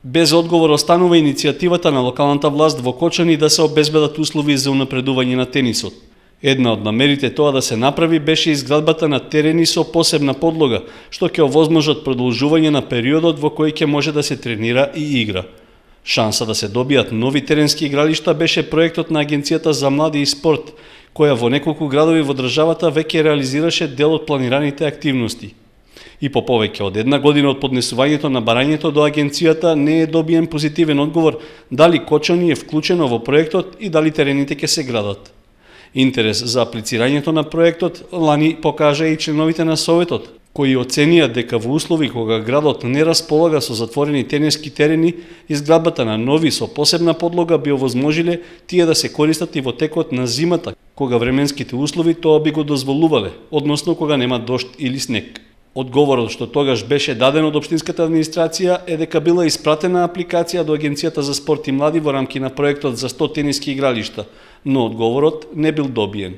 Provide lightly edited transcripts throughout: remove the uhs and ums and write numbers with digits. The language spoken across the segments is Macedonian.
Без одговор останува иницијативата на локалната власт во Кочани да се обезбедат услови за унапредување на тенисот. Една од намерите тоа да се направи беше изградбата на терени со посебна подлога, што ќе овозможат продолжување на периодот во кој ќе може да се тренира и игра. Шанса да се добијат нови теренски игралишта беше проектот на Агенцијата за млади и спорт, која во неколку градови во државата веќе реализираше дел од планираните активности. И по повеќе од една година од поднесувањето на барањето до агенцијата не е добиен позитивен одговор дали Кочани е вклучено во проектот и дали терените ќе се градат. Интерес за аплицирањето на проектот лани покажа и членовите на Советот, кои оценија дека во услови кога градот не располага со затворени тениски терени, изградбата на нови со посебна подлога би овозможиле тие да се користат и во текот на зимата, кога временските услови тоа би го дозволувале, односно кога нема дожд или снег. Одговорот што тогаш беше даден од општинската администрација е дека била испратена апликација до Агенцијата за спорт и млади во рамки на проектот за 100 тениски игралишта, но одговорот не бил добиен.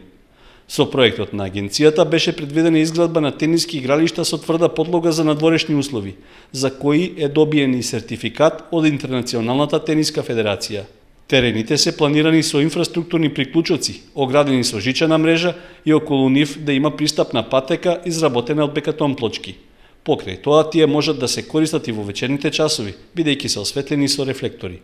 Со проектот на агенцијата беше предвидена изградба на тениски игралишта со тврда подлога за надворешни услови, за кои е добиен и сертификат од Интернационалната тениска федерација. Терените се планирани со инфраструктурни приклучоци, оградени со жичена мрежа и околу нив да има пристапна патека изработена од бекатон плочки. Покрај тоа тие можат да се користат и во вечерните часови, бидејќи се осветлени со рефлектори.